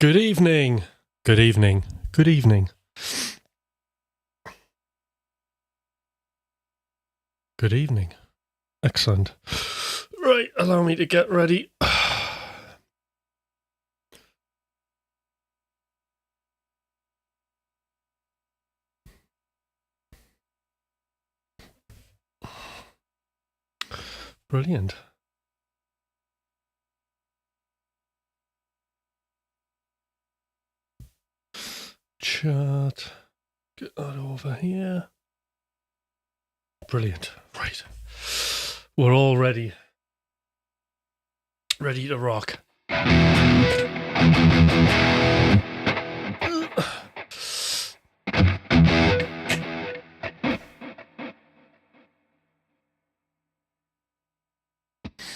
Good evening. Good evening. Good evening. Good evening. Excellent. Right, allow me to get ready. Brilliant. Chart. Get that over here. Brilliant. Right. We're all ready. Ready to rock.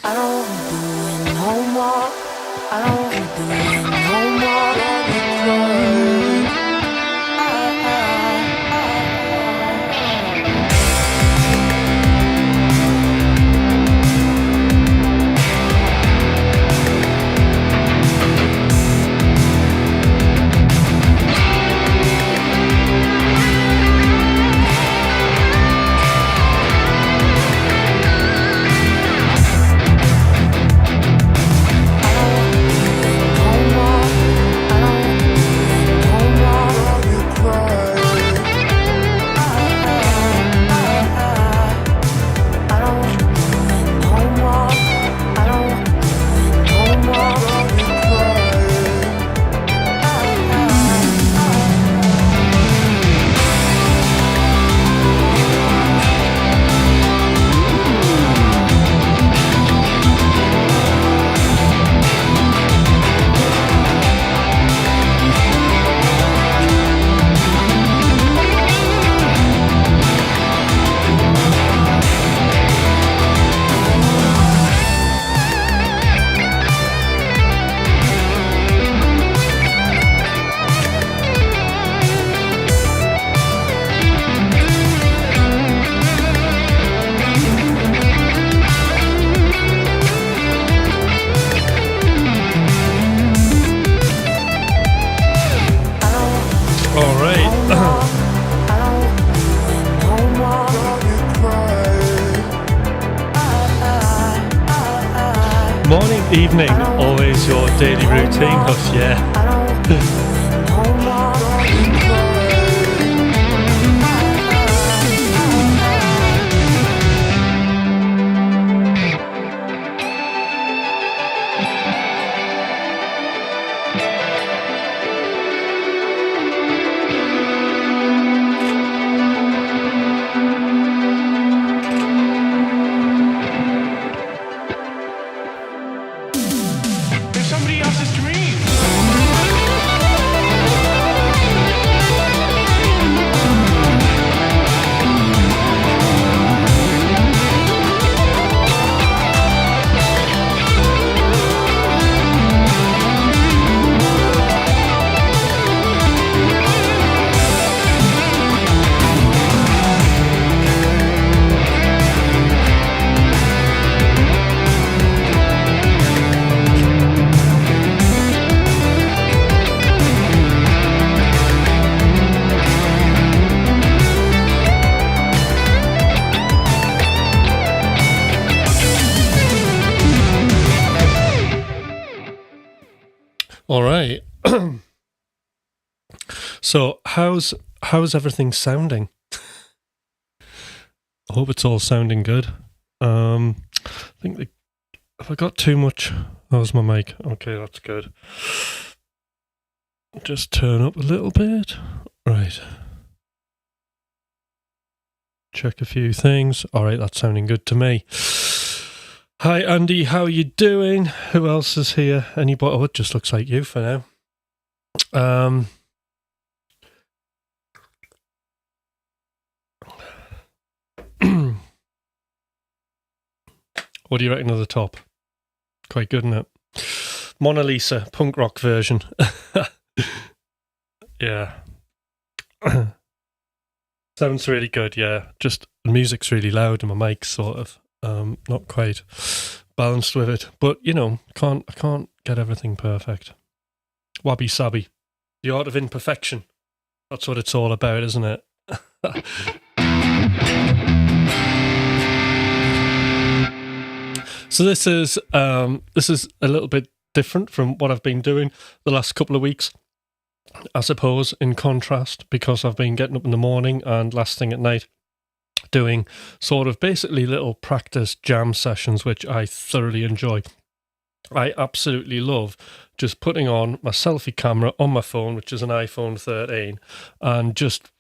I don't wanna do it no more. I don't wanna do it no more. Morning, evening, always your daily routine, Hutch, yeah. All right. So, how's everything sounding? I hope it's all sounding good. I think have I got too much? How's my mic? Okay, that's good. Just turn up a little bit. Right. Check a few things. All right, that's sounding good to me. Hi, Andy. How are you doing? Who else is here? Anybody? Oh, it just looks like you for now. What do you reckon of the top? Quite good, isn't it? Mona Lisa, punk rock version. Yeah. Sounds really good, yeah. Just the music's really loud and my mic's sort of not quite balanced with it. But, you know, I can't get everything perfect. Wabi Sabi. The art of imperfection. That's what it's all about, isn't it? So this is a little bit different from what I've been doing the last couple of weeks, I suppose, in contrast, because I've been getting up in the morning and last thing at night doing sort of basically little practice jam sessions, which I thoroughly enjoy. I absolutely love just putting on my selfie camera on my phone, which is an iPhone 13, and just,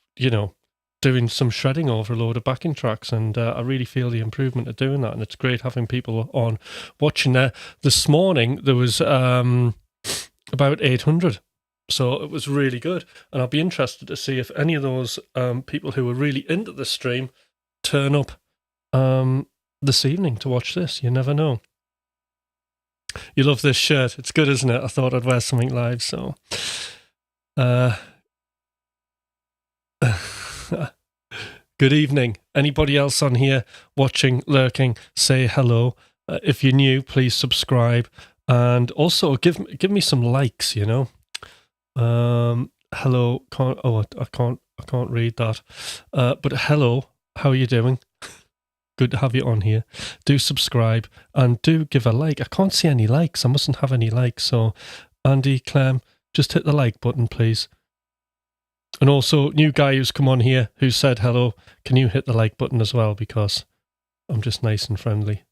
doing some shredding over a load of backing tracks. And I really feel the improvement of doing that. And it's great having people on watching there. This morning, there was about 800. So it was really good. And I'll be interested to see if any of those people who are really into the stream turn up this evening to watch this. You never know. You love this shirt. It's good, isn't it? I thought I'd wear something live, so... Good evening. Anybody else on here watching, lurking, say hello. If you're new, please subscribe. And also, give me some likes, Hello. I can't read that. But hello, how are you doing? Good to have you on here. Do subscribe and do give a like. I can't see any likes. I mustn't have any likes. So, Andy, Clem, just hit the like button, please. And also, new guy who's come on here who said hello, can you hit the like button as well? Because I'm just nice and friendly.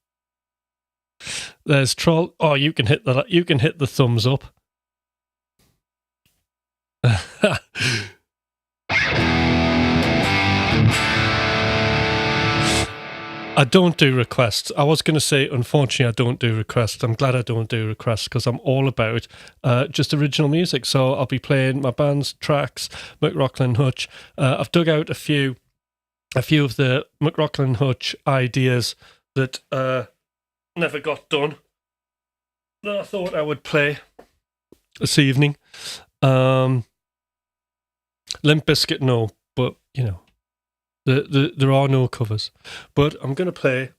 There's Troll. Oh, you can hit the thumbs up. I don't do requests. I was going to say, unfortunately, I don't do requests. I'm glad I don't do requests because I'm all about just original music. So I'll be playing my band's tracks, McRocklin Hutch. I've dug out a few of the McRocklin Hutch ideas that never got done that I thought I would play this evening. Limp Bizkit, no, but, there are no covers, but I'm going to play,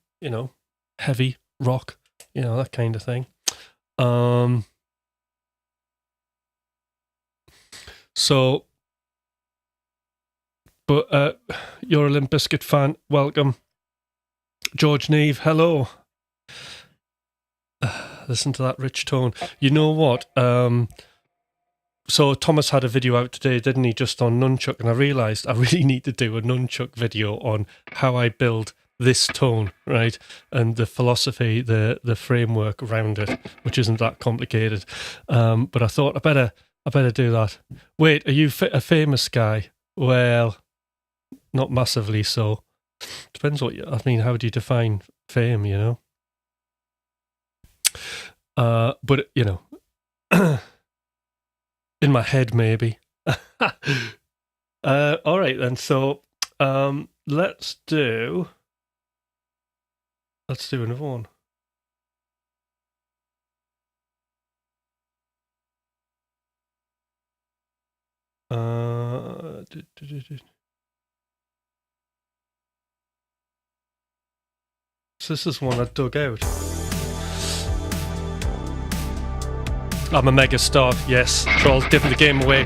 heavy rock, that kind of thing. So, but you're a Limp Bizkit fan, welcome. George Neve, hello. Listen to that rich tone. You know what? So Thomas had a video out today, didn't he, just on nunchuck, and I realised I really need to do a nunchuck video on how I build this tone, right, and the philosophy, the framework around it, which isn't that complicated. But I thought I better do that. Wait, are you a famous guy? Well, not massively so. Depends what how do you define fame, But in my head, maybe. All right, then. So, let's do another one. So this is one I dug out. I'm a mega star, yes. Trolls giving the game away.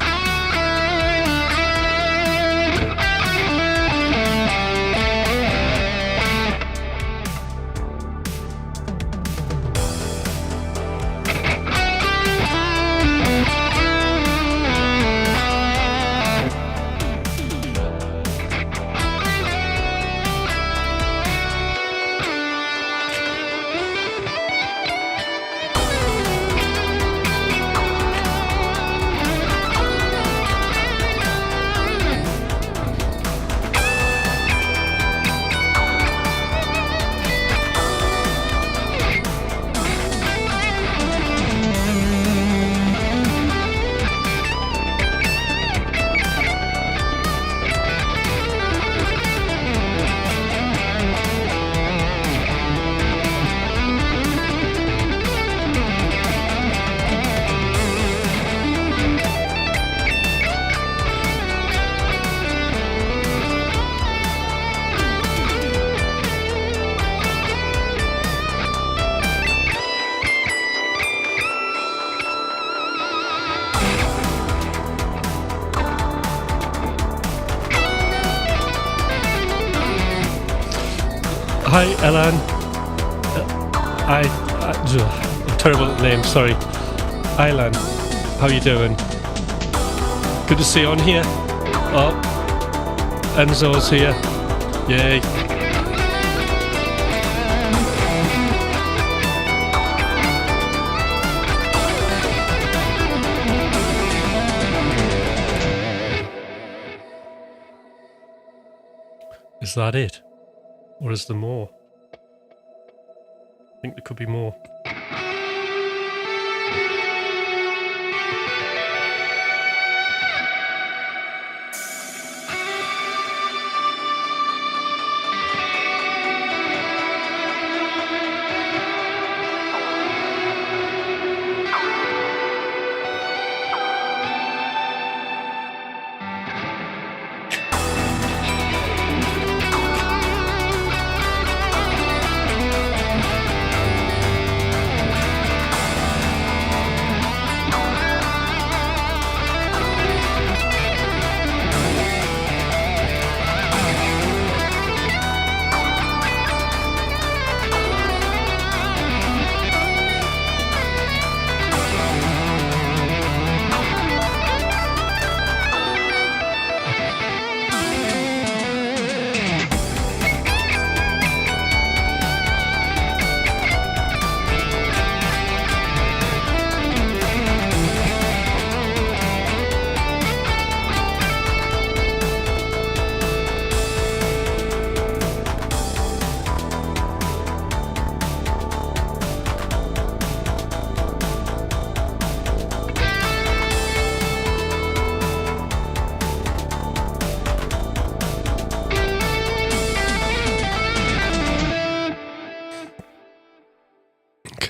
Hi, Elan. I'm terrible at names, sorry. Ilan, how you doing? Good to see you on here. Oh, Enzo's here. Yay. Is that it? Or is there more? I think there could be more.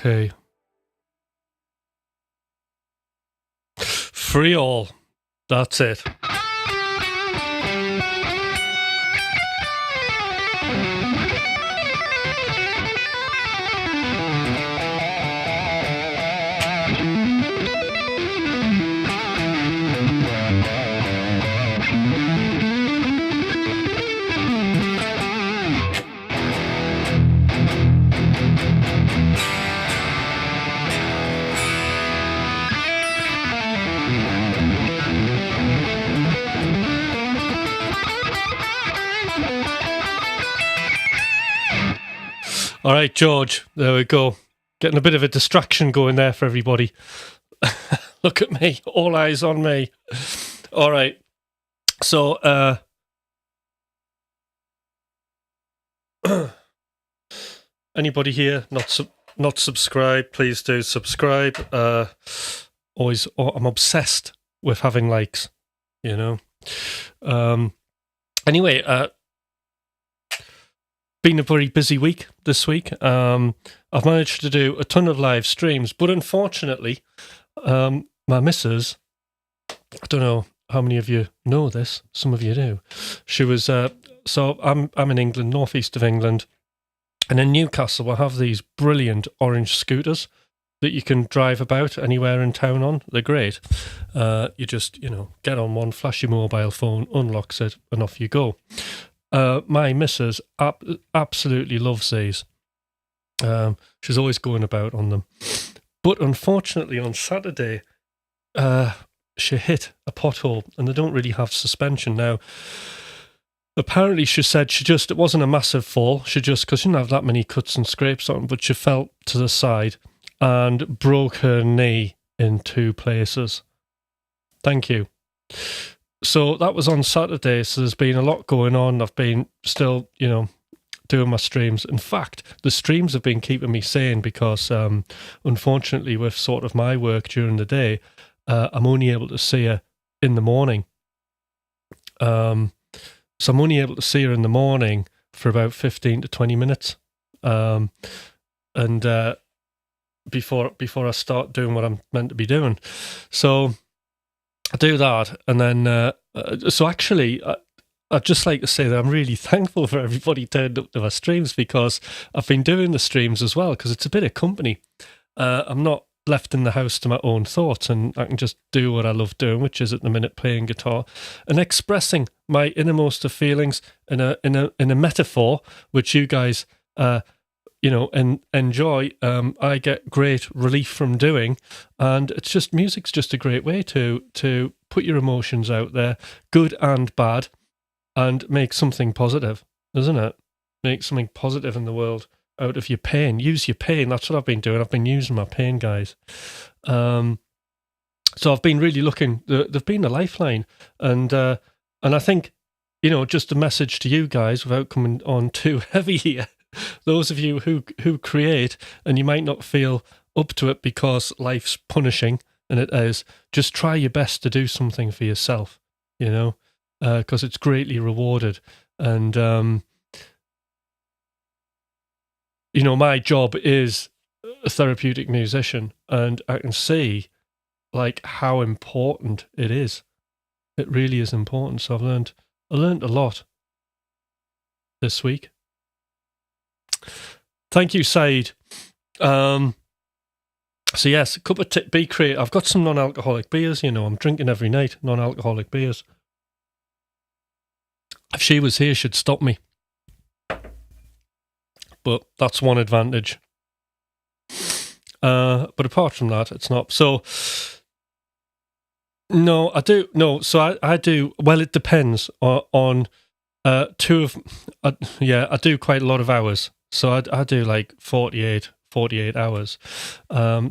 Okay. Free all. That's it. All right, George, there we go. Getting a bit of a distraction going there for everybody. Look at me, all eyes on me. All right. So, anybody here not subscribed, please do subscribe. I'm obsessed with having likes, you know. Anyway, been a very busy week this week. I've managed to do a ton of live streams, but unfortunately, my missus, I don't know how many of you know this, some of you do. She was, so I'm in England, northeast of England, and in Newcastle we have these brilliant orange scooters that you can drive about anywhere in town on. They're great. You just, get on one, flash your mobile phone, unlocks it, and off you go. My missus absolutely loves these. She's always going about on them. But unfortunately on Saturday, she hit a pothole and they don't really have suspension now. Apparently she said it wasn't a massive fall. She just, because she didn't have that many cuts and scrapes on, but she fell to the side and broke her knee in 2 places. Thank you. So that was on Saturday, so there's been a lot going on. I've been still, doing my streams. In fact, the streams have been keeping me sane because, unfortunately, with sort of my work during the day, I'm only able to see her in the morning. So I'm only able to see her in the morning for about 15 to 20 minutes. And before I start doing what I'm meant to be doing. So I do that, and then so actually I'd just like to say that I'm really thankful for everybody turned up to my streams, because I've been doing the streams as well because it's a bit of company. I'm not left in the house to my own thoughts, and I can just do what I love doing, which is at the minute playing guitar and expressing my innermost of feelings in a metaphor which you guys and enjoy. I get great relief from doing, and it's just music's just a great way to put your emotions out there, good and bad, and make something positive, isn't it? Make something positive in the world out of your pain. Use your pain. That's what I've been doing. I've been using my pain, guys. So I've been really looking. They've been a lifeline, and I think, just a message to you guys without coming on too heavy here. Those of you who create and you might not feel up to it because life's punishing, and it is, just try your best to do something for yourself, because it's greatly rewarded. And, my job is a therapeutic musician, and I can see how important it is. It really is important. So I learned a lot this week. Thank you, Said. So yes, a cup of be creative. I've got some non-alcoholic beers. I'm drinking every night non-alcoholic beers. If she was here, she'd stop me. But that's one advantage. But apart from that, it's not. So no, I do. No, so I do. Well, it depends on I do quite a lot of hours. So I do 48 hours.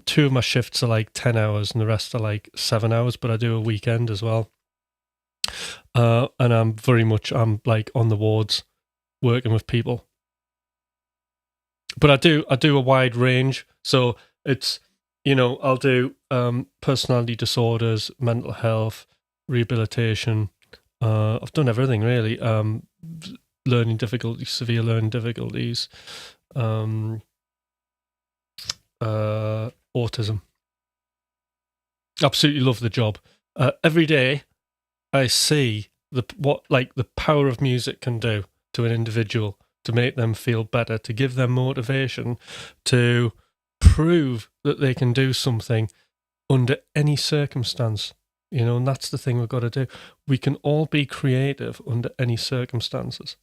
Two of my shifts are 10 hours and the rest are 7 hours, but I do a weekend as well. And I'm on the wards working with people. But I do a wide range. So it's, I'll do personality disorders, mental health, rehabilitation. I've done everything really. Learning difficulties, severe learning difficulties, autism. Absolutely love the job. Every day I see the power of music can do to an individual, to make them feel better, to give them motivation, to prove that they can do something under any circumstance. And that's the thing we've got to do. We can all be creative under any circumstances.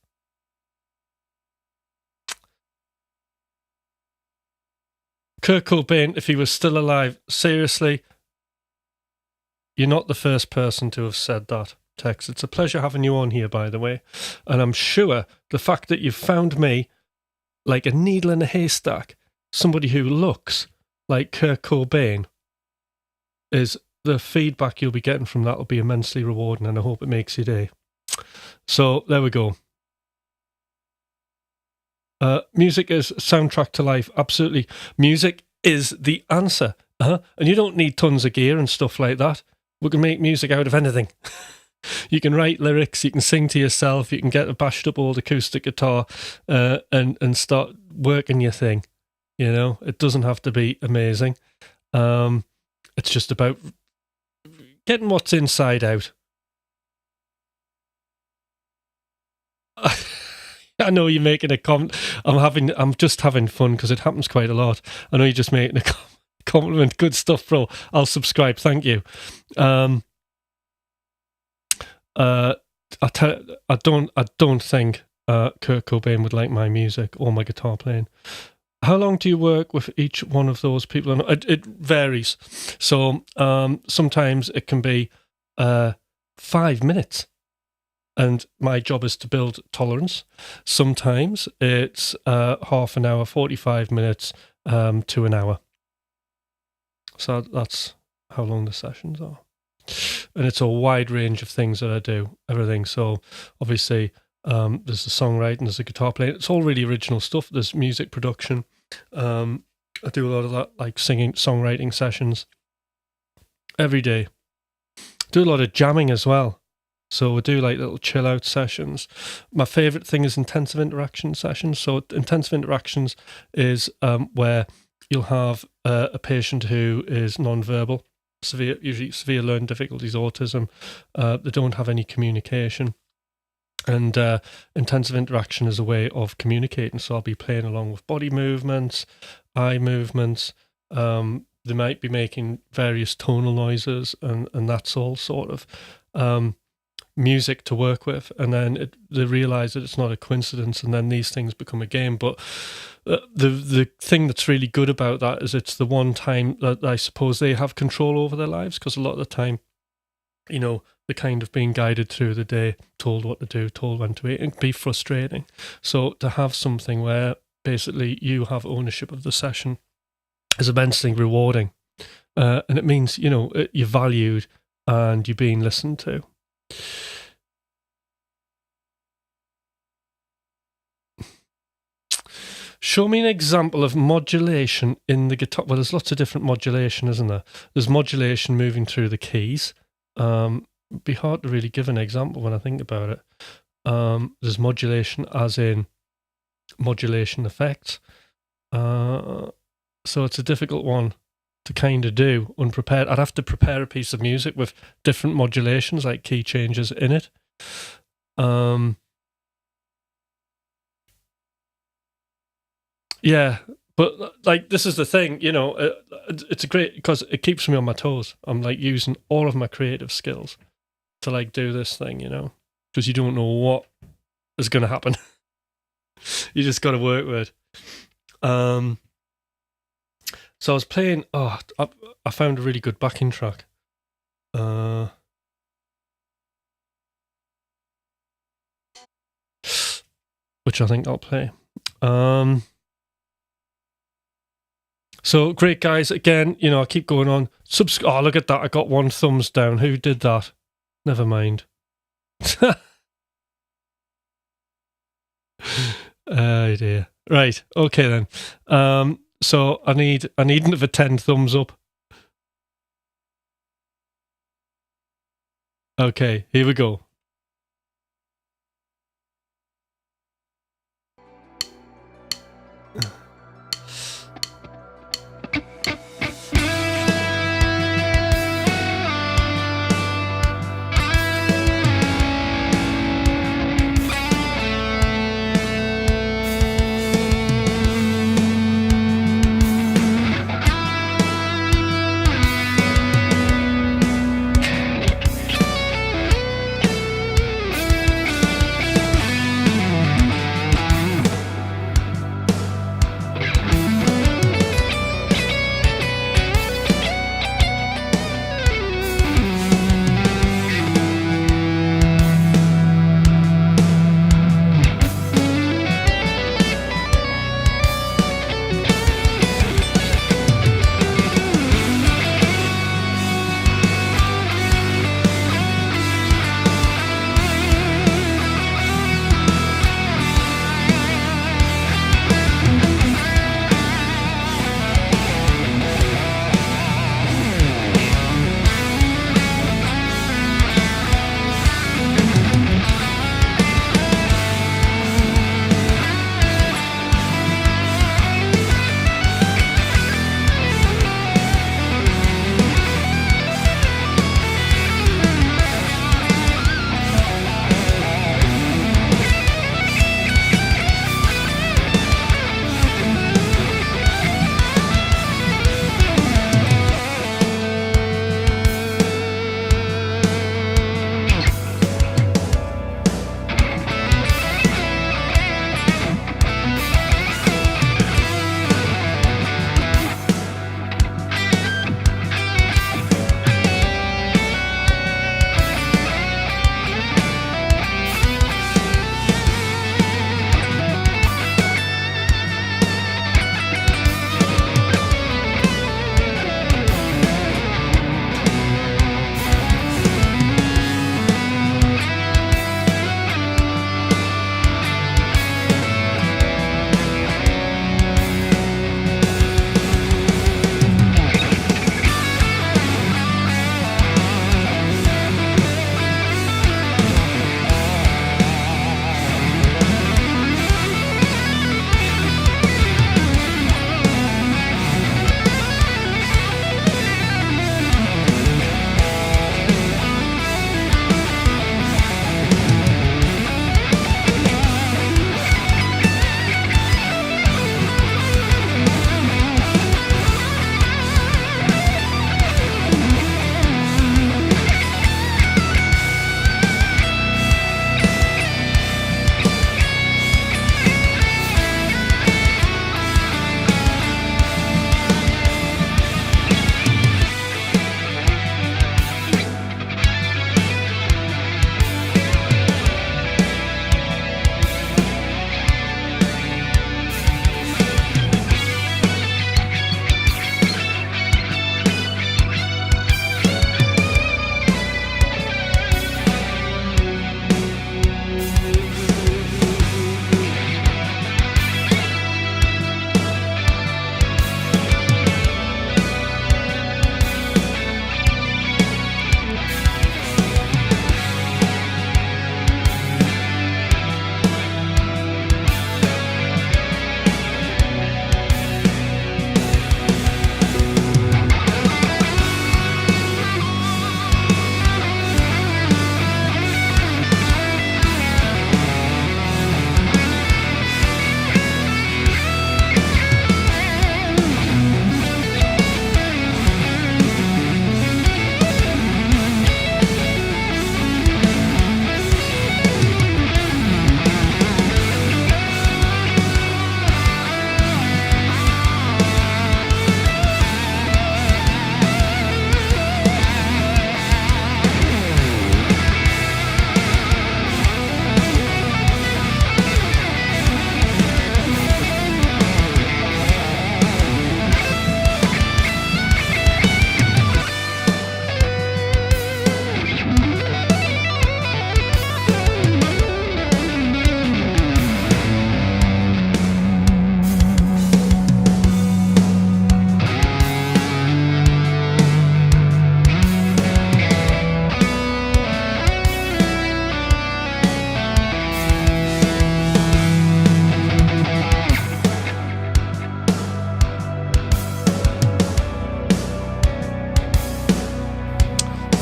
Kurt Cobain, if he was still alive, seriously, you're not the first person to have said that, Tex. It's a pleasure having you on here, by the way. And I'm sure the fact that you've found me like a needle in a haystack, somebody who looks like Kurt Cobain, is the feedback you'll be getting from that will be immensely rewarding, and I hope it makes your day. So there we go. Music is soundtrack to life. Absolutely. Music is the answer. And you don't need tons of gear and stuff like that. We can make music out of anything. You can write lyrics, you can sing to yourself, you can get a bashed up old acoustic guitar and start working your thing. It doesn't have to be amazing. It's just about getting what's inside out. I know you're making a comment. I'm just having fun because it happens quite a lot. I know you're just making a compliment. Good stuff, bro. I'll subscribe. Thank you. I don't think Kurt Cobain would like my music or my guitar playing. How long do you work with each one of those people? It varies. So sometimes it can be 5 minutes. And my job is to build tolerance. Sometimes it's half an hour, 45 minutes to an hour. So that's how long the sessions are. And it's a wide range of things that I do, everything. So obviously there's the songwriting, there's the guitar playing. It's all really original stuff. There's music production. I do a lot of that, like singing, songwriting sessions every day. Do a lot of jamming as well. So we do little chill out sessions. My favourite thing is intensive interaction sessions. So intensive interactions is where you'll have a patient who is non-verbal, usually severe learning difficulties, autism. They don't have any communication. And intensive interaction is a way of communicating. So I'll be playing along with body movements, eye movements. They might be making various tonal noises, and that's all sort of music to work with, and then they realize that it's not a coincidence, and then these things become a game. But the thing that's really good about that is it's the one time that I suppose they have control over their lives, because a lot of the time, you know, they're kind of being guided through the day, told what to do, told when to eat. It can be frustrating. So to have something where basically you have ownership of the session is immensely rewarding. And it means, you know, you're valued and you're being listened to. Show me an example of modulation in the guitar. Well, there's lots of different modulation, isn't there? There's modulation moving through the keys. It'd be hard to really give an example when I think about it. There's modulation as in modulation effects. So it's a difficult one to kind of do unprepared. I'd have to prepare a piece of music with different modulations, like key changes in it. Yeah, but like this is the thing, you know, it's a great, because it keeps me on my toes. I'm like using all of my creative skills to like do this thing, you know, because you don't know what is going to happen. You just got to work with it. So I was playing. I found a really good backing track. Which I think I'll play. So great, guys. Again, you know, I keep going on. Oh, look at that. I got 1 thumbs down. Who did that? Never mind. Oh dear. Right. Okay then. So I need another 10 thumbs up. Okay, here we go.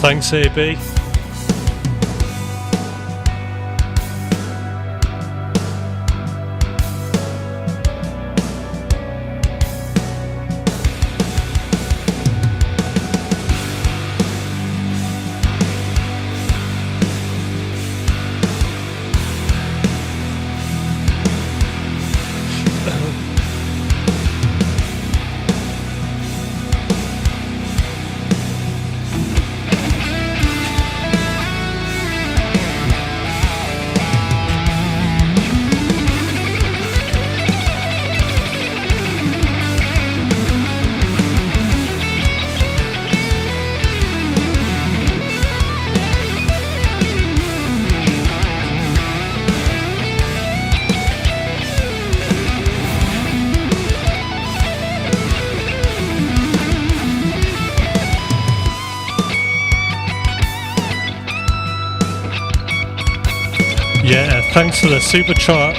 Thanks, AB. Yeah, thanks for the super chat.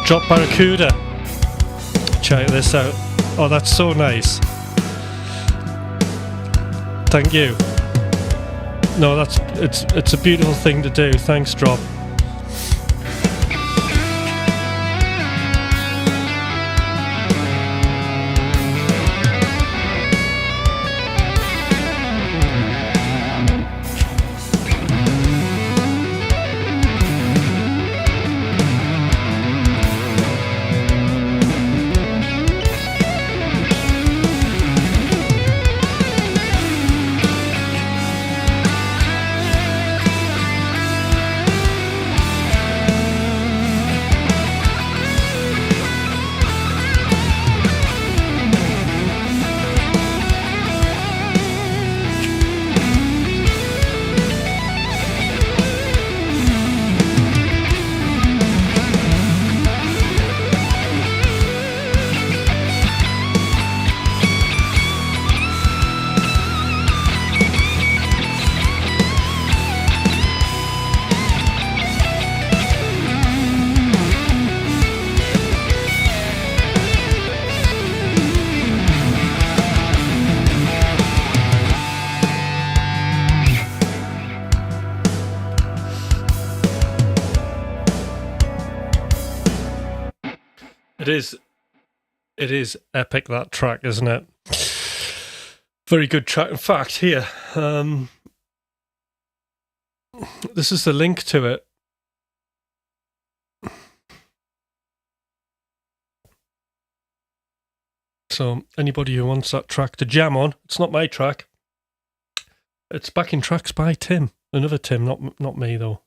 Drop Barracuda. Check this out. Oh, that's so nice. Thank you. No, it's a beautiful thing to do. Thanks, Drop. It is epic, that track, isn't it? Very good track. In fact, here, this is the link to it. So anybody who wants that track to jam on, it's not my track. It's backing tracks by Tim, another Tim, not me though.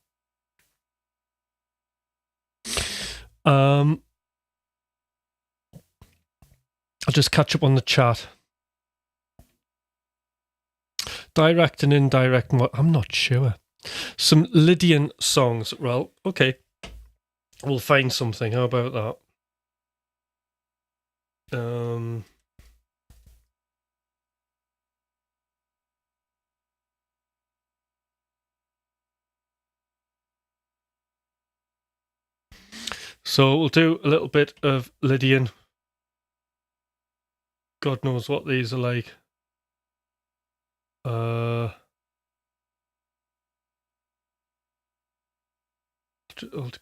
I'll just catch up on the chat. Direct and indirect, I'm not sure. Some Lydian songs. Well, okay. We'll find something. How about that? So we'll do a little bit of Lydian. God knows what these are like. I'll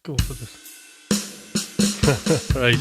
go for this. Right.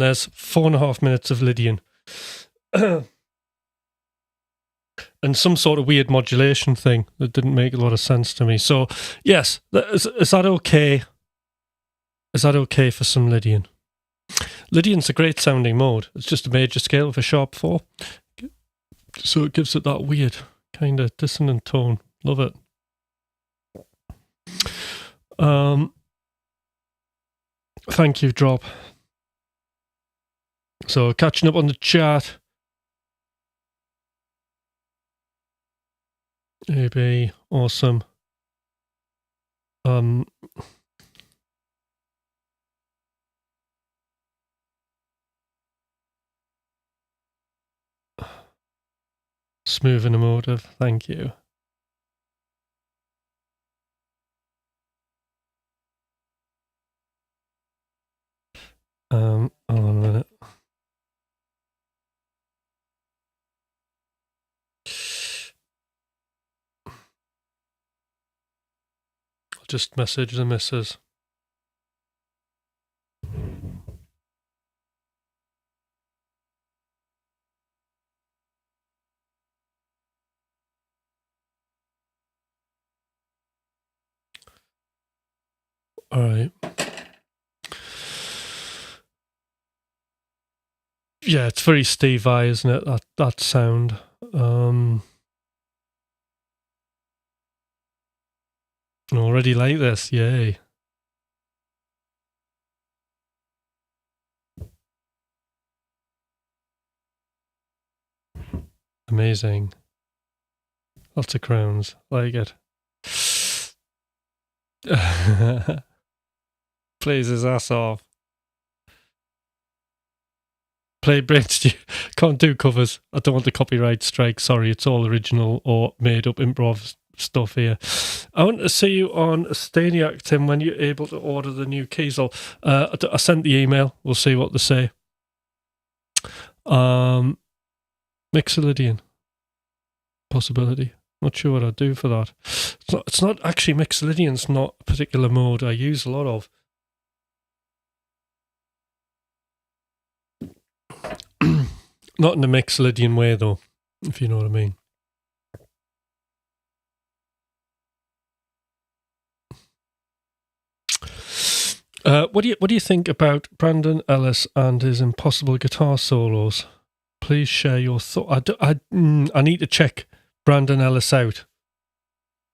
there's 4.5 minutes of Lydian. And some sort of weird modulation thing that didn't make a lot of sense to me. So, yes, is that okay? Is that okay for some Lydian? Lydian's a great sounding mode. It's just a major scale of a sharp 4. So it gives it that weird, kind of dissonant tone. Love it. Thank you, Drop. So, catching up on the chat. AB, awesome. Smooth and emotive, thank you. Hold on a minute. I'll just message the missus. All right. Yeah, it's very Steve Vai, isn't it? That sound. Already like this, yay. Amazing. Lots of crowns, like it. Plays his ass off. Play Brits. Can't do covers. I don't want the copyright strike. Sorry, it's all original or made up improv stuff here. I want to see you on Staniac, Tim, when you're able to order the new Kiesel. I sent the email. We'll see what they say. Mixolydian. Possibility. Not sure what I'd do for that. It's not actually Mixolydian's not a particular mode I use a lot of. Not in the Mixolydian way, though, if you know what I mean. What do you think about Brandon Ellis and his impossible guitar solos? Please share your thoughts. I need to check Brandon Ellis out,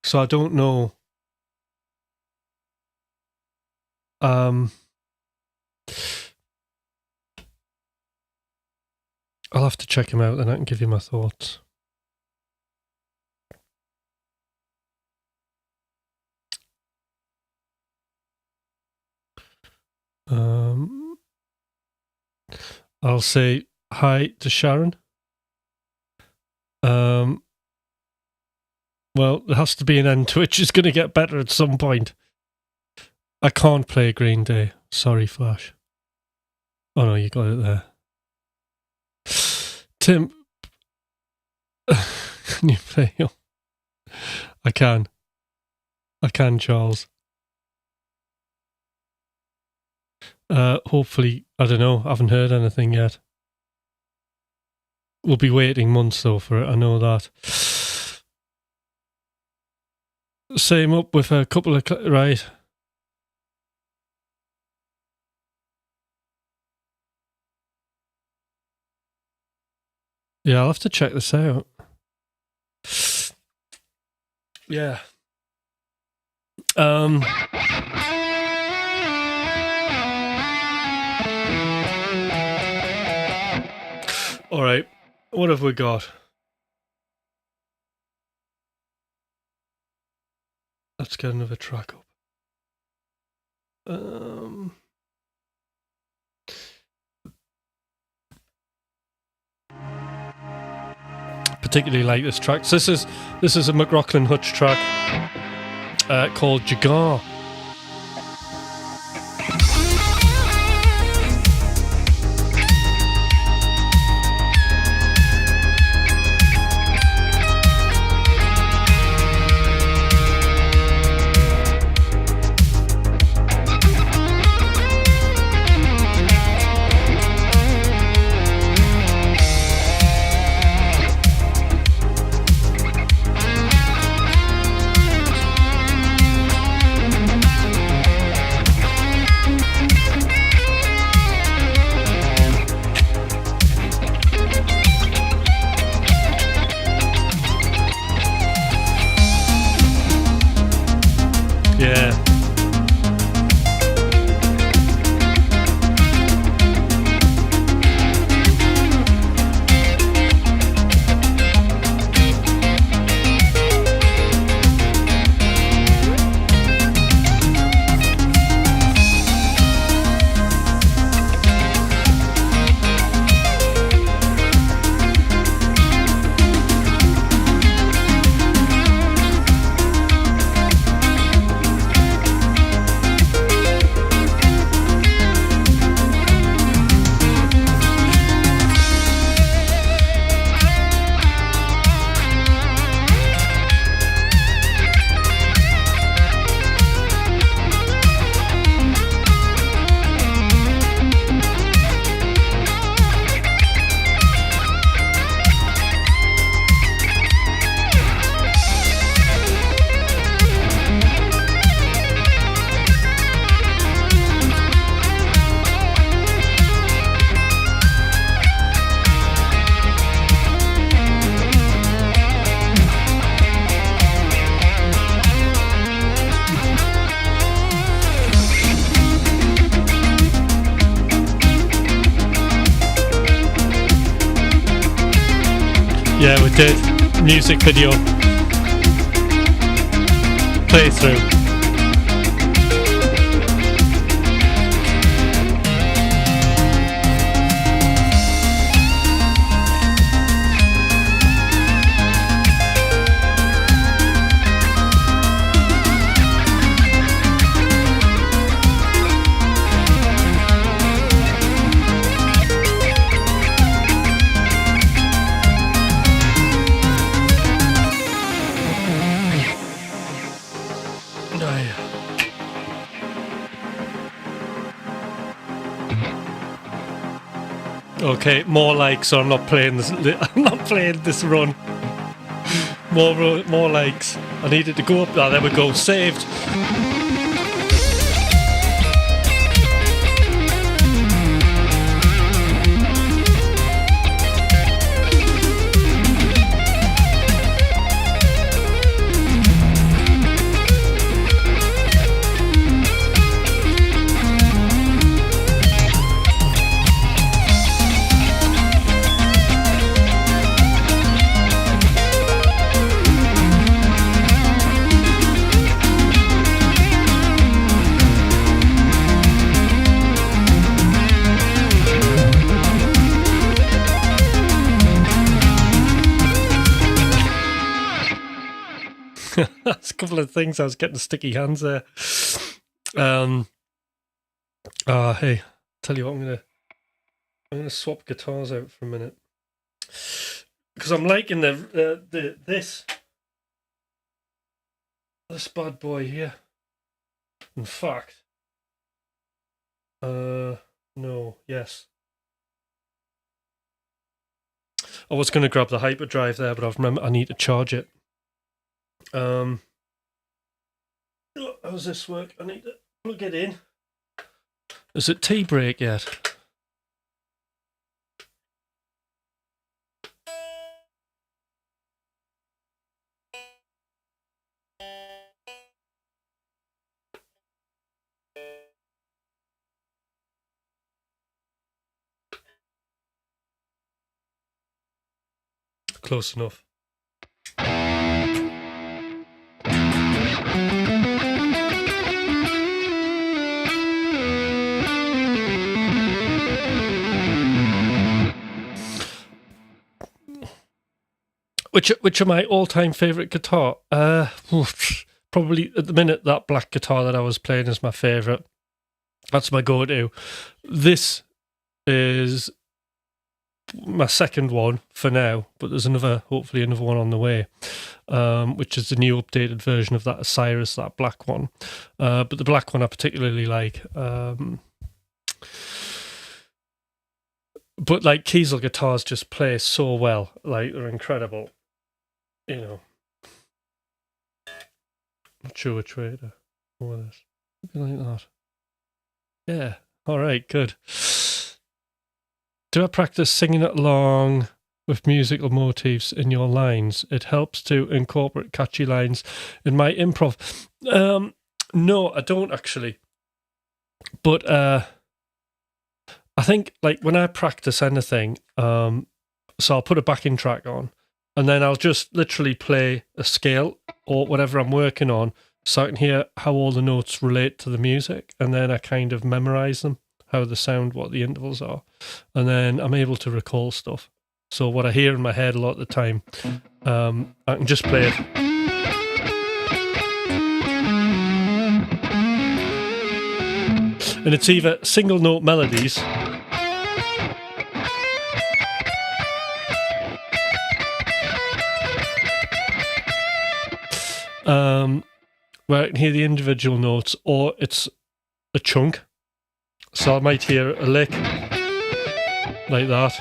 so I don't know. I'll have to check him out, and I can give you my thoughts. I'll say hi to Sharon. Well, there has to be an end to it. It's going to get better at some point. I can't play Green Day. Sorry, Flash. Oh no, you got it there. Tim, can you play? I can, Charles. Hopefully, I don't know. I haven't heard anything yet. We'll be waiting months though for it. I know that. Same up with a couple of right. Yeah, I'll have to check this out. Yeah. All right. What have we got? Let's get another track up. Particularly like this track. So this is a McRocklin Hutch track called Jagar. Yeah, we did. Music video playthrough. Okay, more likes, so I'm not playing this. I'm not playing this run. More likes. I needed to go up. Oh, there we go. Saved. That's a couple of things. I was getting sticky hands there. Hey, tell you what, I'm gonna swap guitars out for a minute because I'm liking this bad boy here. In fact, no, yes. I was gonna grab the hyperdrive there, but I've remembered I need to charge it. How's this work? I need to plug it in. Is it tea break yet? Close enough. Which are my all-time favourite guitar? Probably at the minute that black guitar that I was playing is my favourite. That's my go-to. This is my second one for now, but there's hopefully another one on the way, which is the new updated version of that Osiris, that black one. But the black one I particularly like. But like Kiesel guitars just play so well, like they're incredible. You know, not sure which way to go with this. Like that. Yeah. All right. Good. Do I practice singing it along with musical motifs in your lines? It helps to incorporate catchy lines in my improv. No, I don't actually. But I think like when I practice anything, so I'll put a backing track on, and then I'll just literally play a scale or whatever I'm working on, so I can hear how all the notes relate to the music, and then I kind of memorize them, how they sound, what the intervals are, and then I'm able to recall stuff. So what I hear in my head a lot of the time, I can just play it. And it's either single note melodies where I can hear the individual notes, or it's a chunk. So I might hear a lick like that.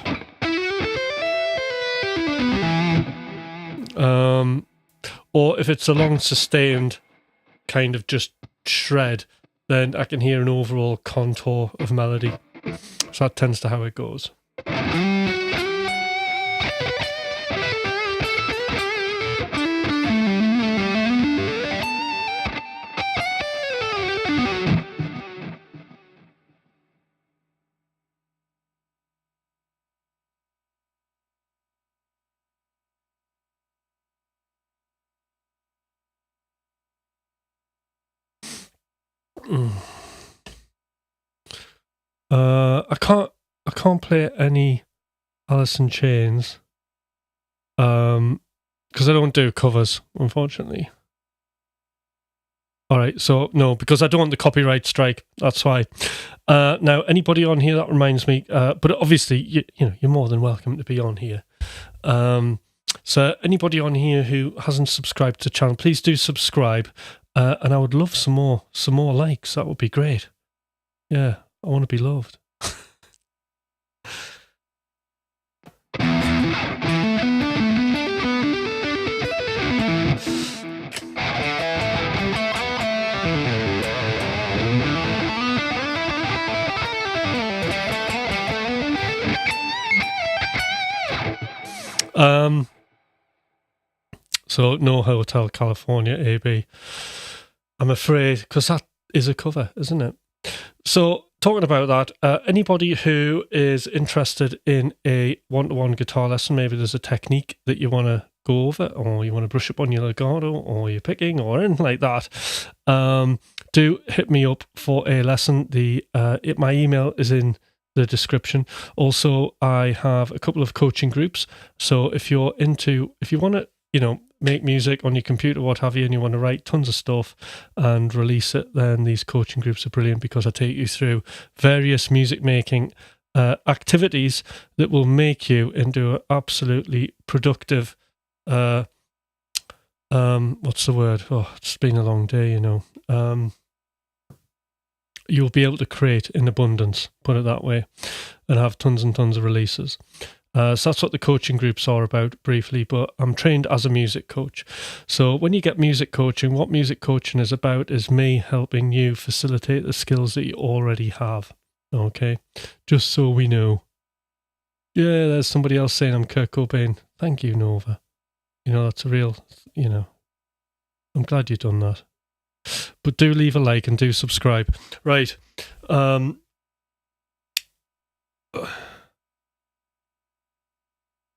Or if it's a long sustained kind of just shred, then I can hear an overall contour of melody. So that tends to how it goes. I can't play any Alice in Chains. Because I don't do covers, unfortunately. All right, so no, because I don't want the copyright strike. That's why. Now, anybody on here, that reminds me. But obviously, you know, you're more than welcome to be on here. So anybody on here who hasn't subscribed to the channel, please do subscribe. And I would love some more likes. That would be great. Yeah, I want to be loved. So no Hotel California AB. I'm afraid, because that is a cover, isn't it? So talking about that, anybody who is interested in a one-to-one guitar lesson, maybe there's a technique that you want to go over, or you want to brush up on your legato, or your picking, or anything like that, do hit me up for a lesson. My email is in the description. Also, I have a couple of coaching groups. So if you want to, you know, make music on your computer, what have you, and you want to write tons of stuff and release it, then these coaching groups are brilliant, because I take you through various music making activities that will make you into an absolutely productive, what's the word? Oh, it's been a long day, you know. You'll be able to create in abundance, put it that way, and have tons and tons of releases. So that's what the coaching groups are about, briefly, but I'm trained as a music coach. So when you get music coaching, what music coaching is about is me helping you facilitate the skills that you already have. Okay? Just so we know. Yeah, there's somebody else saying I'm Kurt Cobain. Thank you, Nova. You know, that's a real, you know, I'm glad you've done that. But do leave a like and do subscribe. Right.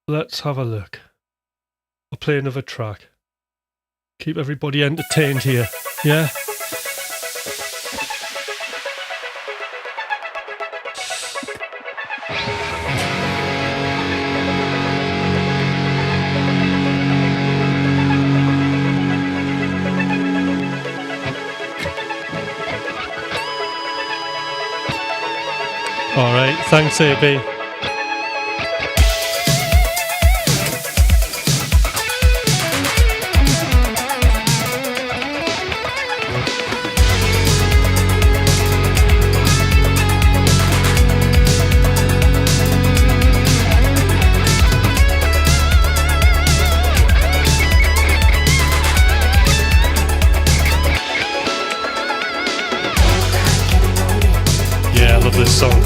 Let's have a look. I'll play another track. Keep everybody entertained here. Yeah? All right. Thanks, AB. Yeah, I love this song.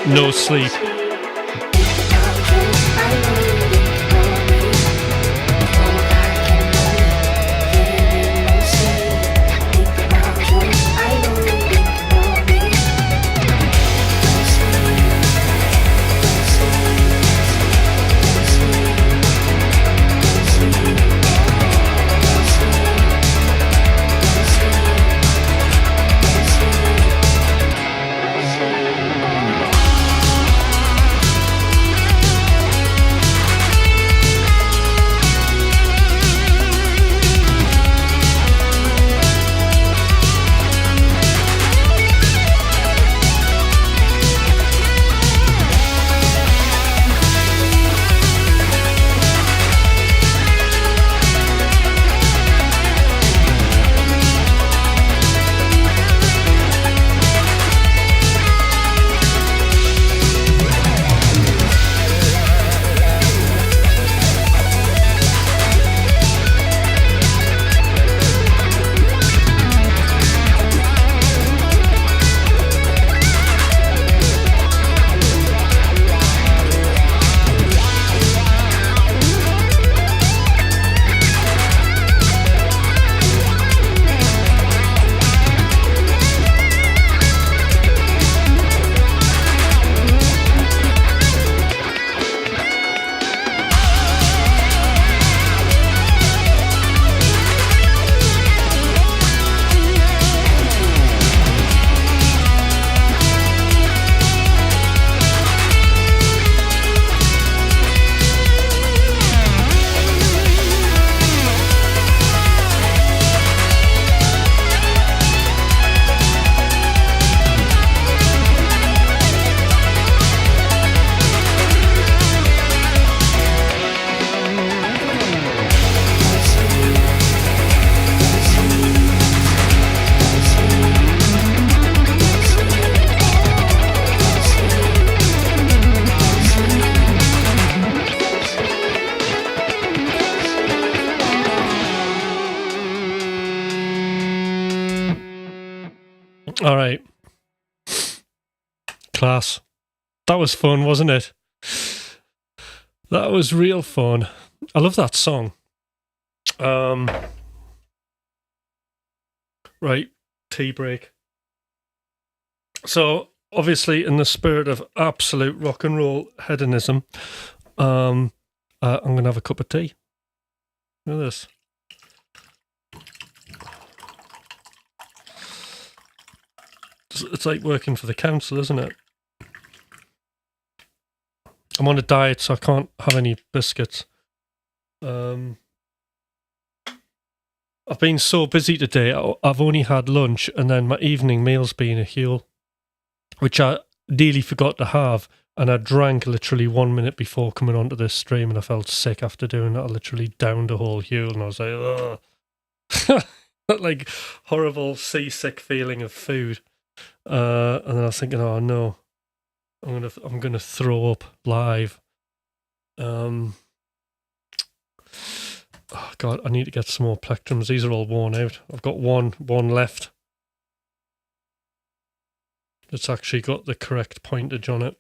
No sleep. All right. Class. That was fun, wasn't it? That was real fun. I love that song. Right, tea break. So, obviously, in the spirit of absolute rock and roll hedonism, I'm going to have a cup of tea. Look at this. It's like working for the council, isn't it? I'm on a diet, so I can't have any biscuits. I've been so busy today. I've only had lunch, and then my evening meal's been a Huel, which I nearly forgot to have, and I drank literally 1 minute before coming onto this stream, and I felt sick after doing that. I literally downed a whole Huel, and I was like, ugh. That like horrible seasick feeling of food. And then I was thinking, oh no, I'm gonna throw up live. Oh God, I need to get some more plectrums. These are all worn out. I've got one left. It's actually got the correct pointage on it.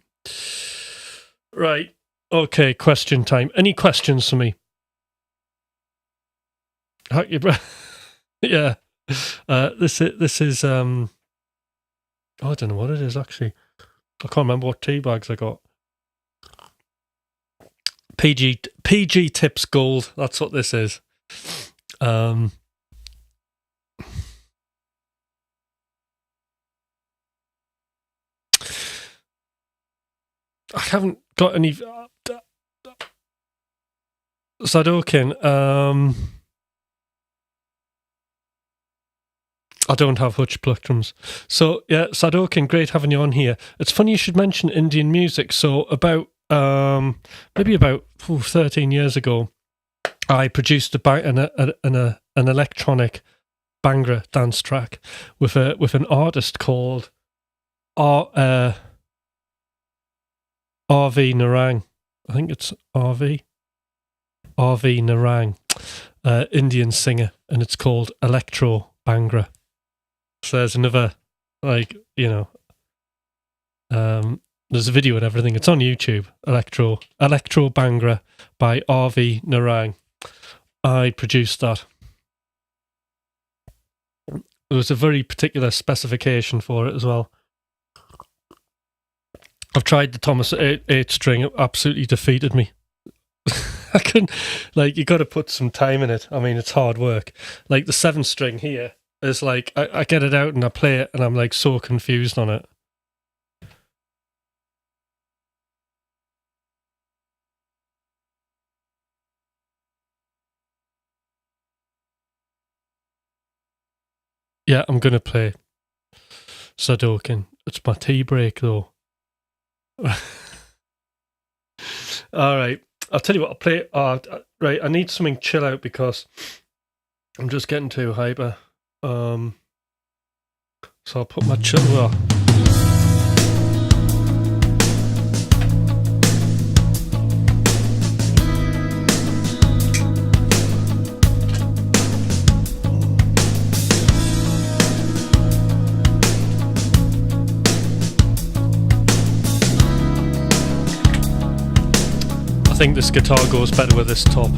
Right. Okay, question time. Any questions for me? Yeah. This is I don't know what it is actually. I can't remember what tea bags I got. PG Tips Gold. That's what this is. I haven't got any Sadokin. I don't have Hutch plectrums. So, yeah, Sadokin, great having you on here. It's funny you should mention Indian music. So, about maybe about 13 years ago, I produced an electronic Bhangra dance track with an artist called RV Narang. I think it's RV Narang, Indian singer, and it's called Electro Bhangra. So there's another, like, you know, there's a video and everything. It's on YouTube. Electro Bhangra by RV Narang. I produced that. There was a very particular specification for it as well. I've tried the Thomas 8 string. It absolutely defeated me. I couldn't, like, you got to put some time in it. I mean, it's hard work. Like, the 7 string here is like, I get it out and I play it and I'm like so confused on it. Yeah, I'm going to play Sadokin. It's my tea break though. All right. I'll tell you what, I'll play. Right, I need something chill out because I'm just getting too hyper. So I'll put my chill. Well, I think this guitar goes better with this top.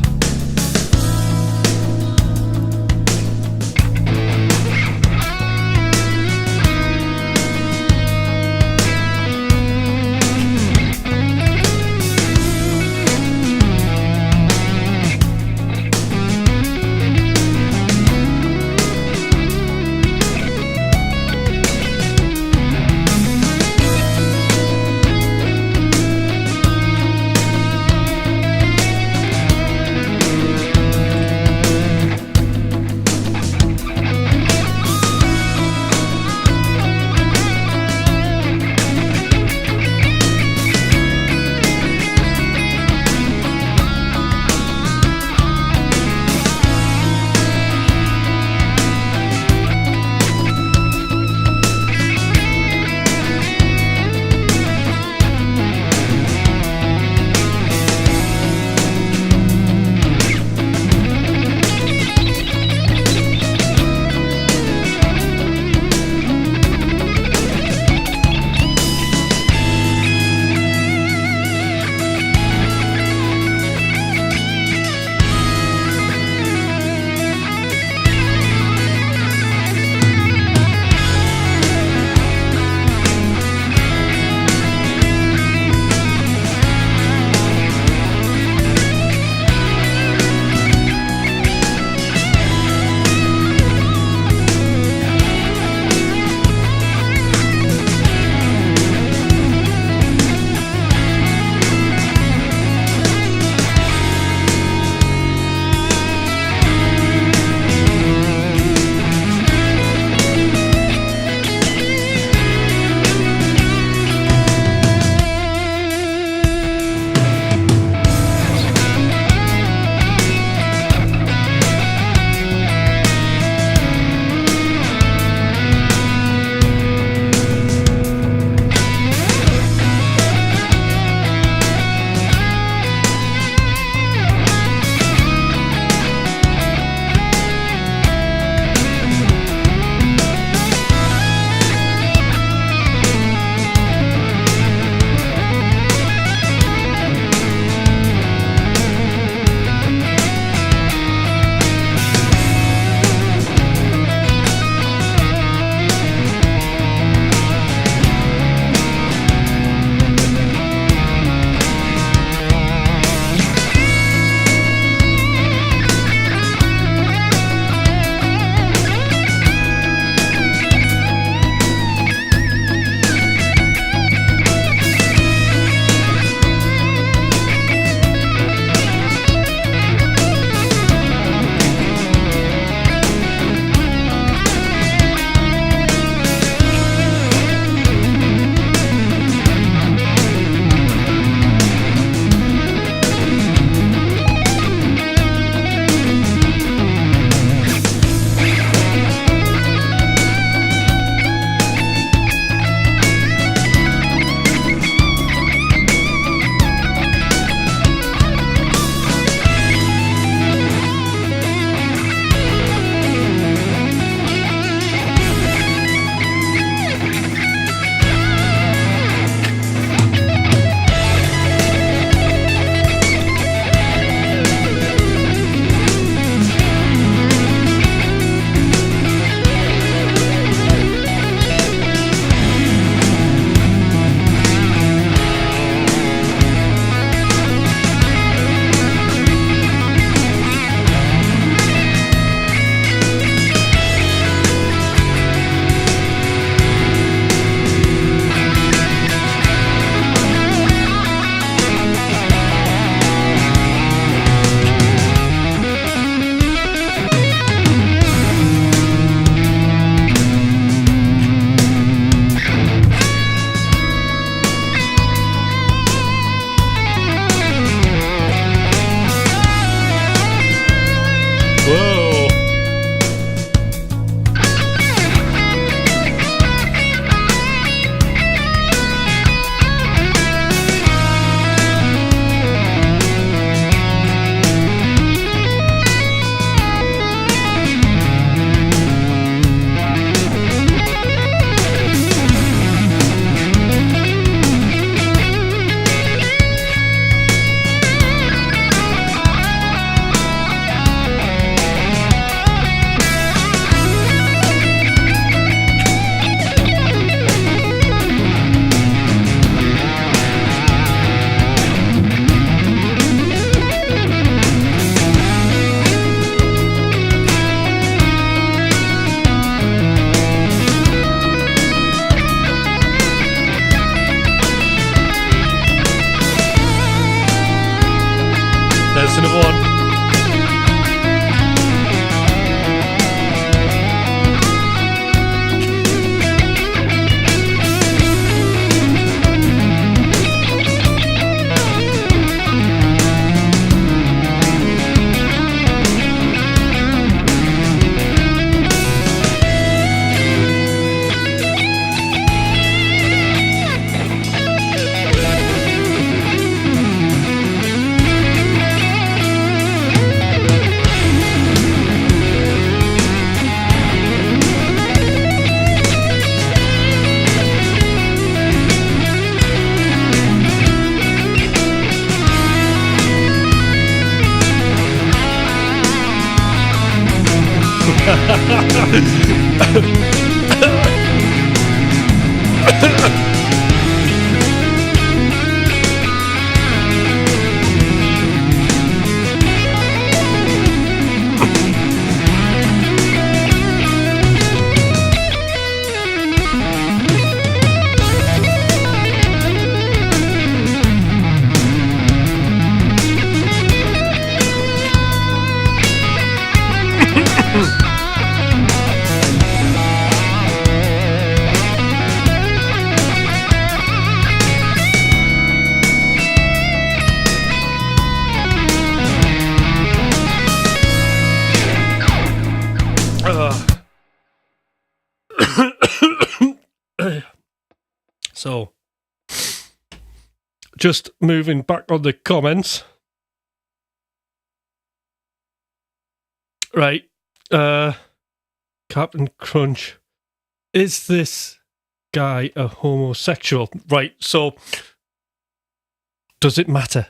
So, just moving back on the comments. Right. Captain Crunch. Is this guy a homosexual? Right. So, does it matter?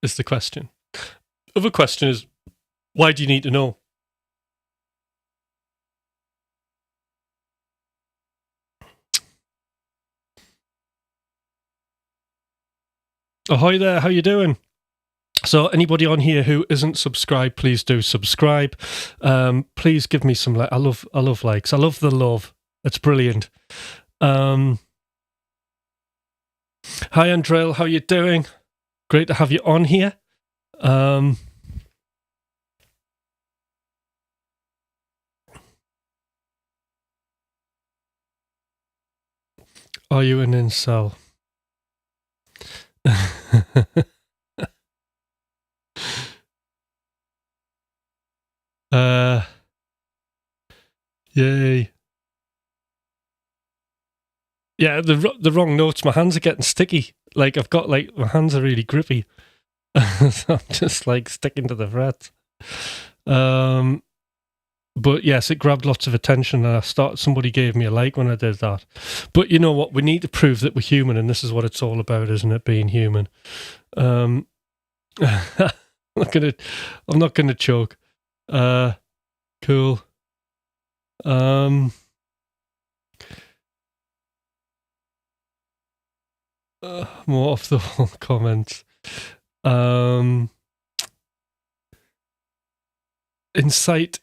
Is the question. Other question is, why do you need to know? Ahoy there, how you doing? So anybody on here who isn't subscribed, please do subscribe. Please give me some I love likes. I love the love. It's brilliant. Hi Andrell, how you doing? Great to have you on here. Are you an incel? Yay. Yeah, the wrong notes. My hands are getting sticky. Like I've got my hands are really grippy. So I'm just sticking to the frets. But yes, it grabbed lots of attention, and somebody gave me a like when I did that. But you know what? We need to prove that we're human, and this is what it's all about, isn't it? Being human. I'm not gonna choke. Cool. More off the wall comments. Insight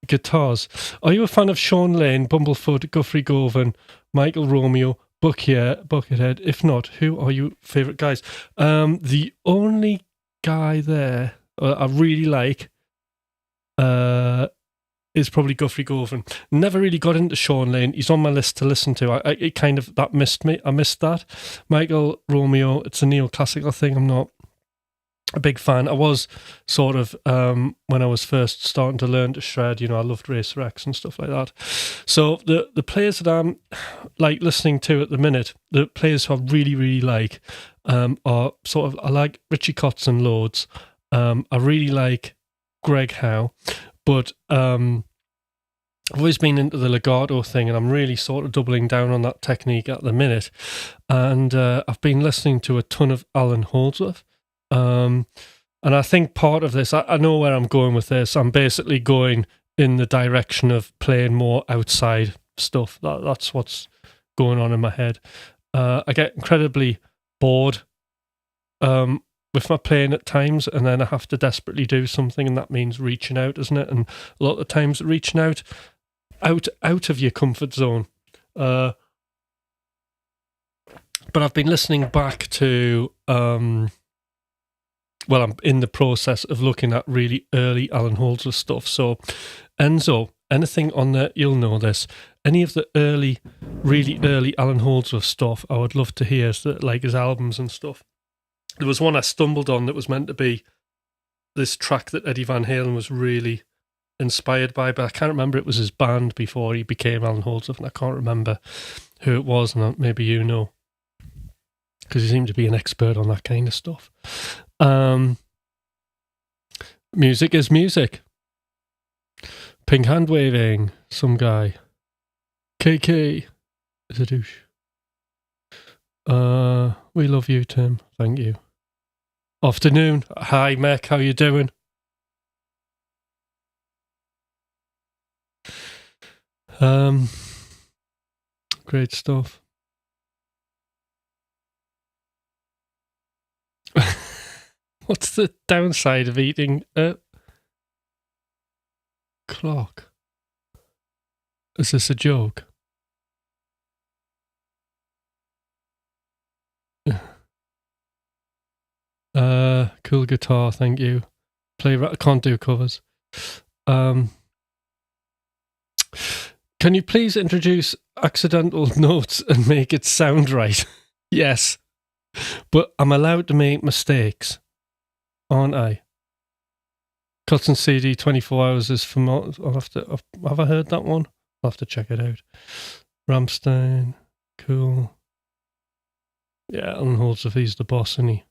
Guitars. Are you a fan of Sean Lane, Bumblefoot, Guthrie Govan, Michael Romeo, Buckethead? If not, who are your favourite guys? The only guy there I really like is probably Guthrie Govan. Never really got into Sean Lane. He's on my list to listen to. It kind of that missed me. I missed that. Michael Romeo. It's a neoclassical thing. I'm not a big fan. I was sort of when I was first starting to learn to shred. I loved Racer X and stuff like that. So the players that I'm listening to at the minute, the players who I really really like are sort of I like Richie Kotzen loads. I really like Greg Howe, but I've always been into the legato thing, and I'm really sort of doubling down on that technique at the minute. And I've been listening to a ton of Alan Holdsworth. And I think part of this, I know where I'm going with this. I'm basically going in the direction of playing more outside stuff. That's what's going on in my head. I get incredibly bored with my playing at times, and then I have to desperately do something, and that means reaching out, isn't it? And a lot of times reaching out of your comfort zone. But I've been listening back to I'm in the process of looking at really early Alan Holdsworth stuff. So Enzo, anything on there, you'll know this. Any of the really early Alan Holdsworth stuff, I would love to hear, like his albums and stuff. There was one I stumbled on that was meant to be this track that Eddie Van Halen was really inspired by, but I can't remember. It was his band before he became Alan Holdsworth, and I can't remember who it was, and maybe you know, because you seem to be an expert on that kind of stuff. Music is music. Pink hand waving, some guy. KK is a douche. We love you, Tim. Thank you. Afternoon. Hi, Mech. How you doing? Great stuff. What's the downside of eating a clock? Is this a joke? Cool guitar, thank you. Can't do covers. Can you please introduce accidental notes and make it sound right? Yes, but I'm allowed to make mistakes, aren't I? Cotton CD 24 hours is from. Have I heard that one? I'll have to check it out. Rammstein, cool. Yeah, Alan Holdsworth, he's the boss, isn't he?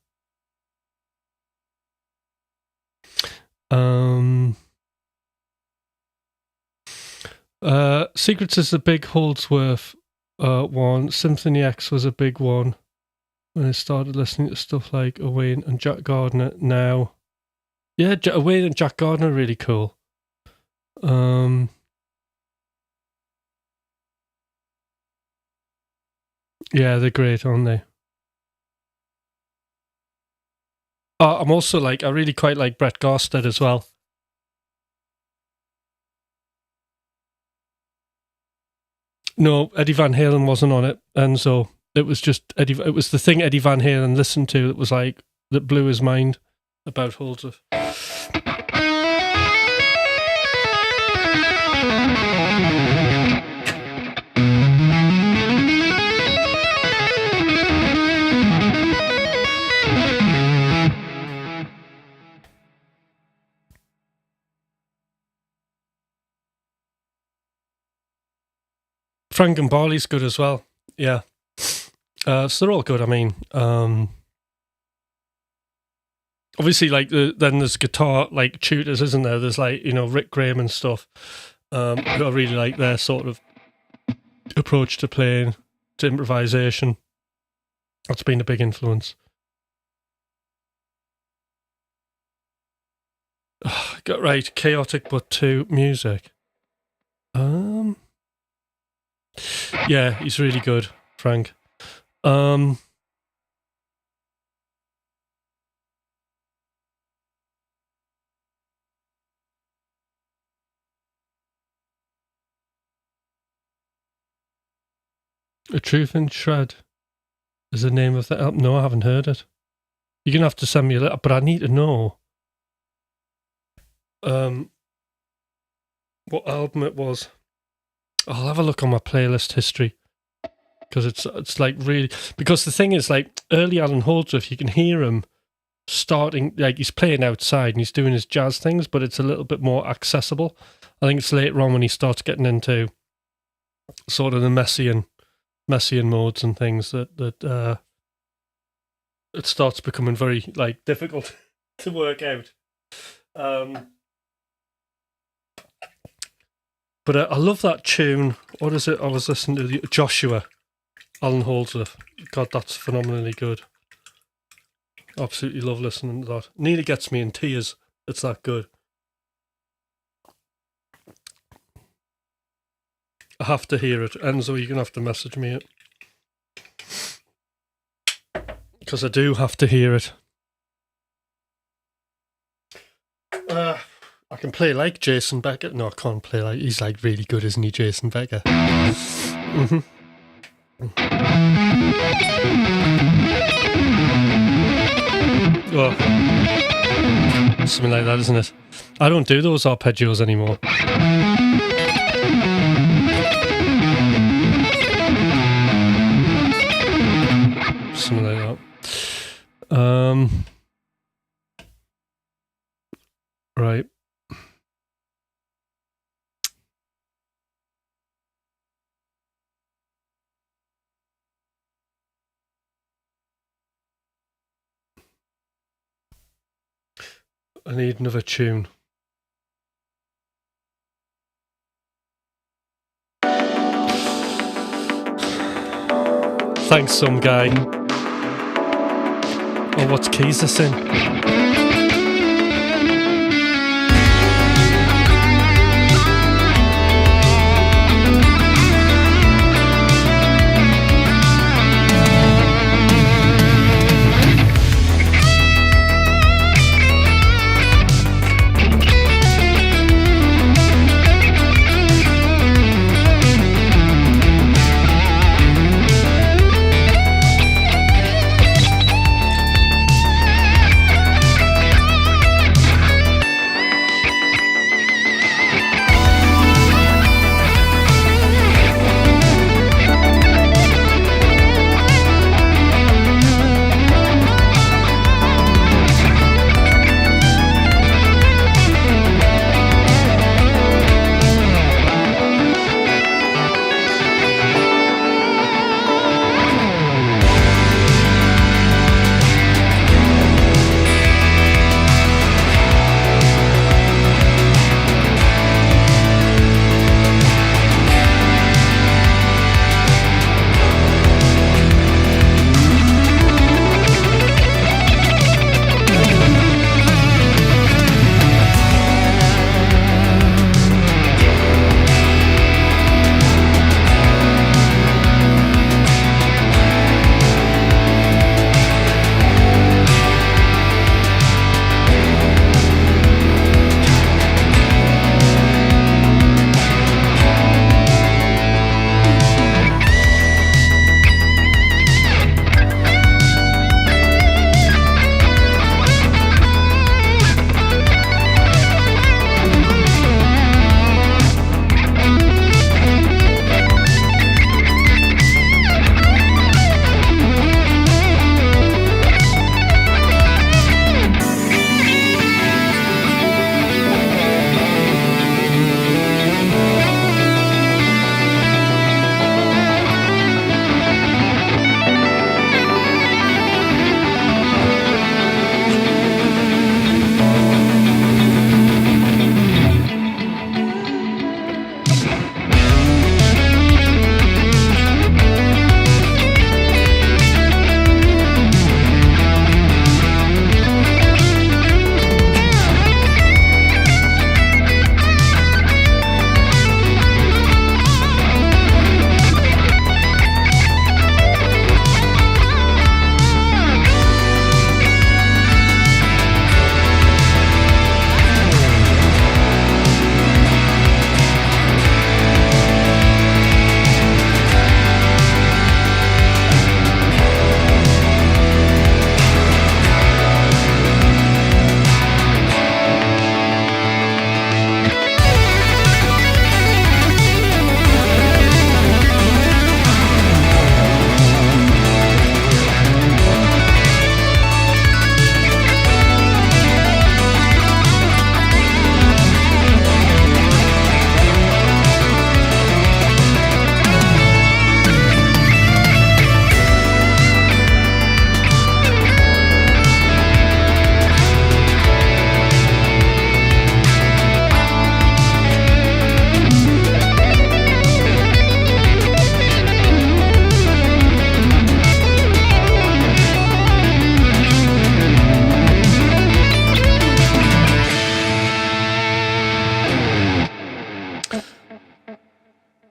Secrets is a big Holdsworth one. Symphony X was a big one when I started listening to stuff like Owain and Jack Gardner now. Yeah, Owain and Jack Gardner are really cool. Yeah, they're great, aren't they? I'm also I really quite like Brett Garsted as well. No, Eddie Van Halen wasn't on it, and so it was just it was the thing Eddie Van Halen listened to that was that blew his mind about Holdsworth. Frank and Barley's good as well. Yeah. So they're all good. I mean, obviously, then there's guitar tutors, isn't there? There's Rick Graham and stuff. I really like their sort of approach to playing, to improvisation. That's been a big influence. Got right, chaotic but to music. Yeah, he's really good, Frank. A Truth in Shred is the name of the album. No, I haven't heard it. You're gonna have to send me a letter, but I need to know what album it was. I'll have a look on my playlist history because it's really, because the thing is early Alan Holdsworth, you can hear him starting he's playing outside and he's doing his jazz things, but it's a little bit more accessible. I think it's later on when he starts getting into sort of the Messian modes and things that it starts becoming very difficult to work out. But I love that tune. What is it? I was listening to Joshua, Alan Holdsworth. God, that's phenomenally good. Absolutely love listening to that. Nearly gets me in tears. It's that good. I have to hear it. Enzo, you're going to have to message me it. Because I do have to hear it. I can play like Jason Becker. No, I can't play like... He's really good, isn't he, Jason Becker? Mm-hmm. Oh. Something like that, isn't it? I don't do those arpeggios anymore. Something like that. Right. I need another tune. Thanks, some guy. Oh, what's keys this in?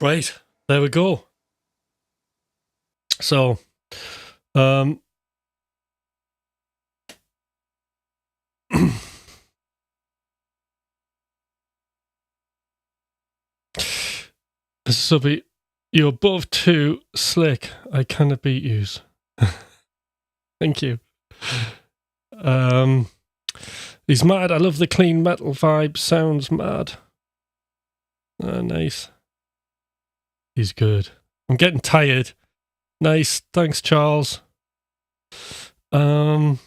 Right, there we go. So, this will be, you're both too slick. I cannot beat yous. Thank you. He's mad. I love the clean metal vibe. Sounds mad. Nice. He's good. I'm getting tired. Nice. Thanks, Charles. Hi,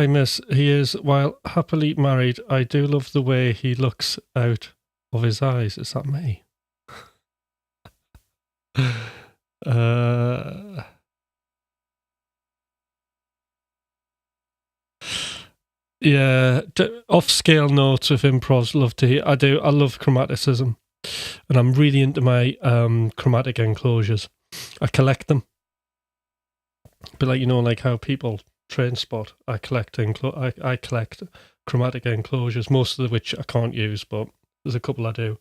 miss. He is, while happily married, I do love the way he looks out of his eyes. Is that me? Yeah, off-scale notes of improvs, love to hear. I do. I love chromaticism, and I'm really into my chromatic enclosures. I collect them, but like, you know, like how people train spot. I collect I collect chromatic enclosures, most of which I can't use, but there's a couple I do.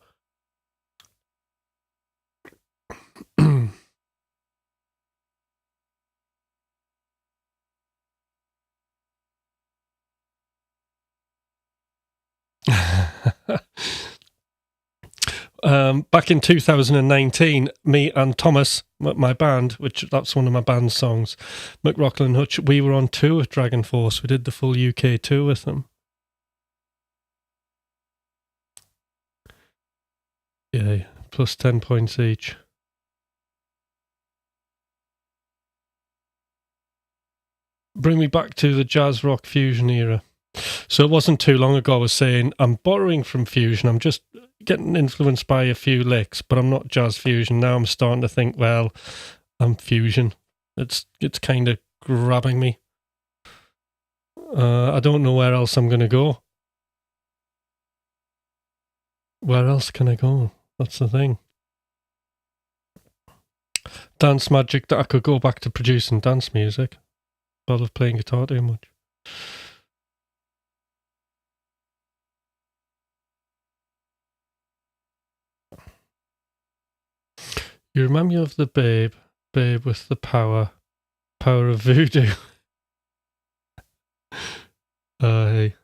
Back in 2019, me and Thomas, my band, which that's one of my band's songs, McRocklin Hutch, we were on tour with Dragon Force. We did the full UK tour with them. Yeah, plus 10 points each. Bring me back to the jazz rock fusion era. So it wasn't too long ago I was saying I'm borrowing from fusion. I'm just getting influenced by a few licks, but I'm not jazz fusion. Now I'm starting to think, well, I'm fusion. It's kind of grabbing me. I don't know where else I'm going to go. Where else can I go? That's the thing. Dance magic, that I could go back to producing dance music. I love playing guitar too much. You remind me of the babe with the power of voodoo. Hey.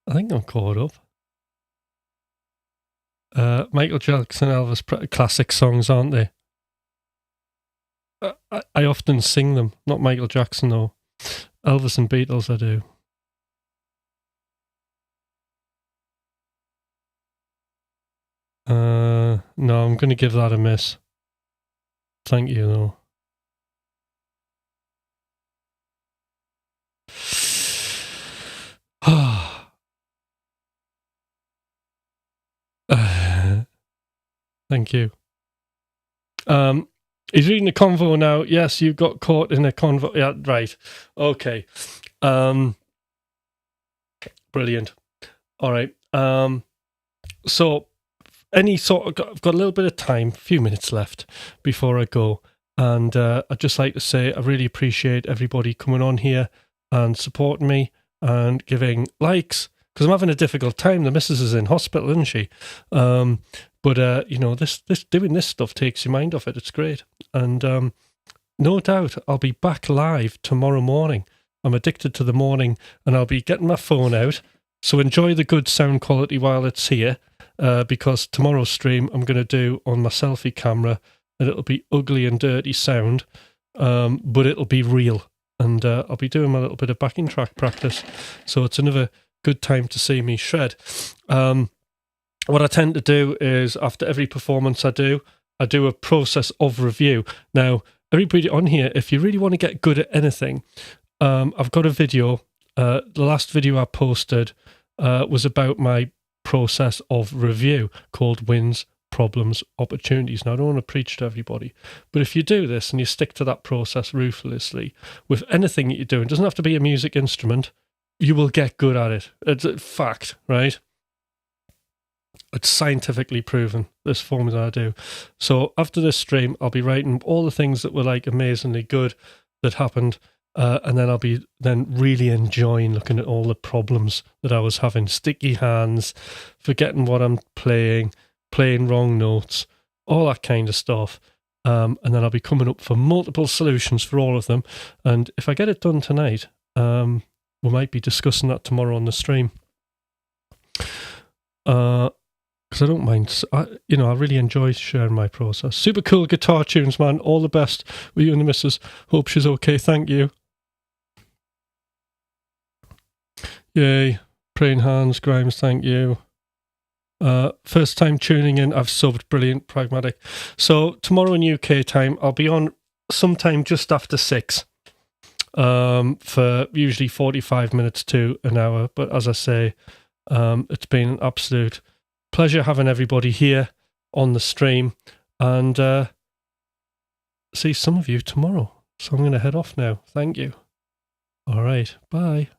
I think I'm caught up. Michael Jackson, Elvis, classic songs, aren't they? I often sing them. Not Michael Jackson, though. Elvis and Beatles, I do. No, I'm going to give that a miss. Thank you, though. Thank you. He's reading the convo now. Yes, you got caught in a convo. Yeah, right. Okay. Brilliant. All right. So any sort of, I've got a little bit of time, a few minutes left before I go. And I'd just like to say I really appreciate everybody coming on here and supporting me and giving likes, because I'm having a difficult time. The missus is in hospital, isn't she? But you know, this doing this stuff takes your mind off it. It's great. And no doubt I'll be back live tomorrow morning. I'm addicted to the morning, and I'll be getting my phone out. So enjoy the good sound quality while it's here, because tomorrow's stream I'm going to do on my selfie camera, and it'll be ugly and dirty sound, but it'll be real. And I'll be doing my little bit of backing track practice. So it's another good time to see me shred. What I tend to do is, after every performance I do a process of review. Now, everybody on here, if you really want to get good at anything, I've got a video. The last video I posted was about my process of review, called Wins, Problems, Opportunities. Now, I don't want to preach to everybody, but if you do this and you stick to that process ruthlessly with anything that you're doing, it doesn't have to be a music instrument, you will get good at it. It's a fact, right? It's scientifically proven, this formula I do. So after this stream, I'll be writing all the things that were like amazingly good that happened. And then I'll be then really enjoying looking at all the problems that I was having. Sticky hands, forgetting what I'm playing wrong notes, all that kind of stuff. And then I'll be coming up for multiple solutions for all of them. And if I get it done tonight, we might be discussing that tomorrow on the stream. Because I don't mind, I really enjoy sharing my process. Super cool guitar tunes, man. All the best with you and the missus. Hope she's okay. Thank you. Yay. Praying hands, Grimes, thank you. First time tuning in, I've subbed. Brilliant, pragmatic. So tomorrow in UK time, I'll be on sometime just after 6 for usually 45 minutes to an hour. But as I say, it's been an absolute pleasure having everybody here on the stream, and see some of you tomorrow. So I'm going to head off now. Thank you. All right, bye.